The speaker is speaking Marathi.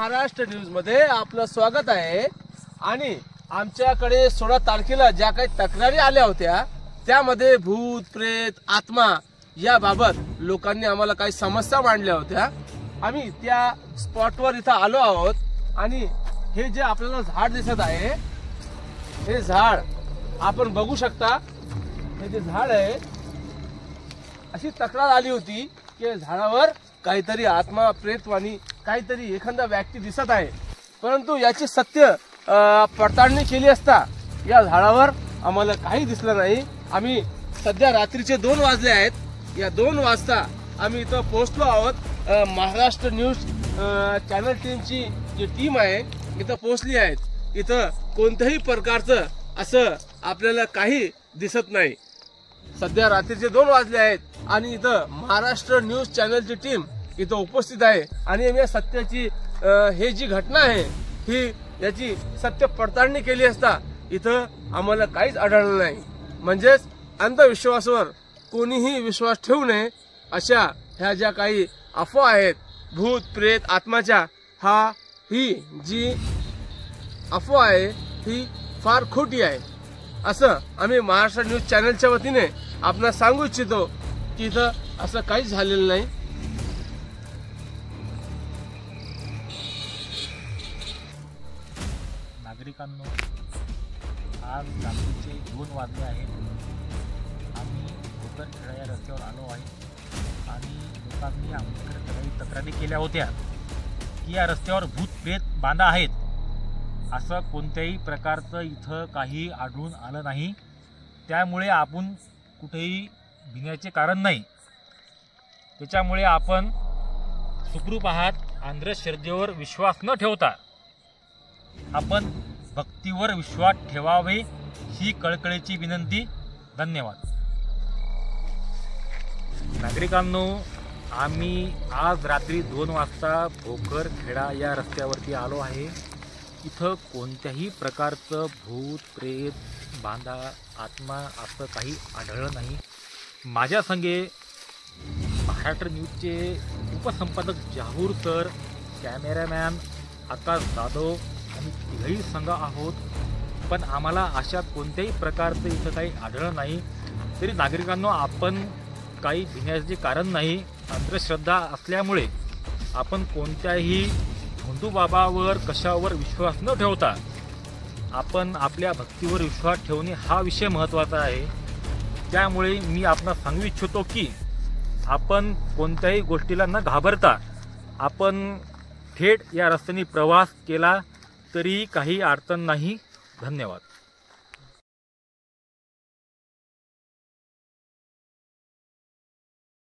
महाराष्ट्र न्यूज मध्ये आपलं स्वागत आहे। आणि आमच्याकडे 16 तारखेला ज्या काही तक्रारी आल्या होत्या त्यामध्ये भूत प्रेत आत्मा याबाबत लोकांनी आम्हाला काही समस्या मांडल्या होत्या। आम्ही त्या स्पॉटवर इथं आलो आहोत आणि हे जे आपल्याला झाड दिसत आहे हे झाड आपण बघू शकता। हे जे झाड आहे अशी तक्रार आली होती की झाडावर काहीतरी आत्मा प्रेतवाणी काहीतरी एखादा व्यक्ती दिसत आहे, परंतु याची सत्य पडताळणी केली असता या झाडावर आम्हाला काही दिसलं नाही। आम्ही सध्या रात्रीचे 2 वाजले आहेत। या 2 वाजता आम्ही इथं पोहोचलो आहोत। महाराष्ट्र न्यूज चॅनल टीमची जी टीम आहे इथं पोहोचली आहे। इथं कोणत्याही प्रकारचं असं आपल्याला काही दिसत नाही। सध्या रात्रीचे 2 वाजले आहेत आणि इथं महाराष्ट्र न्यूज चॅनलची टीम इथं उपस्थित आहे आणि या सत्याची हे जी घटना आहे ही याची सत्य पडताळणी केली असता इथं आम्हाला काहीच आढळलं नाही। म्हणजेच अंधविश्वासावर कोणीही विश्वास ठेवू नये अशा ह्या ज्या काही अफवा आहेत भूत प्रेत आत्माच्या ही जी अफवा आहे ही फार खोटी आहे असं आम्ही महाराष्ट्र न्यूज चॅनलच्या वतीने आपल्याला सांगू इच्छितो की इथं असं काहीच झालेलं नाही। नागरिकांनो, आज रात्रीचे 2 वाजले आहेत। आम्ही भोकरखेडा या रस्त्यावर आलो आहे आणि लोकांनी आमच्याकडे काही तक्रारी केल्या होत्या की या रस्त्यावर भूत प्रेत बांधा आहेत। असं कोणत्याही प्रकारचं इथं काही आढळून आलं नाही, त्यामुळे आपण कुठेही भिण्याचे कारण नाही। त्याच्यामुळे आपण सुखरूप आहात। अंधश्रद्धेवर विश्वास न ठेवता आपण भक्तीवर विश्वास ठेवावे ही कळकळीची विनंती। धन्यवाद। नागरिकांनो, आम्ही आज रात्री 2 वाजता भोकरखेडा या रस्त्यावरती आलो आहे। इथं कोणत्याही प्रकारचं भूत प्रेत बांधा आत्मा असं काही आढळलं नाही। माझ्या संगे महाराष्ट्र न्यूजचे उपसंपादक जाहूर सर, कॅमेरामॅन आकाश जाधव आणि तिघही संघ आहोत, पण आम्हाला अशा कोणत्याही प्रकारचं इथं काही आढळलं नाही। तरी नागरिकांनो, आपण काही भिण्याचे कारण नाही। अंधश्रद्धा असल्यामुळे आपण कोणत्याही धोंडूबाबावर कशावर विश्वास न ठेवता आपण आपल्या भक्तीवर विश्वास ठेवणे हा विषय महत्त्वाचा आहे। त्यामुळे मी आपणास सांगू इच्छितो की आपण कोणत्याही गोष्टीला न घाबरता आपण थेट या रस्त्याने प्रवास केला तरी काही अडचण नाही। धन्यवाद।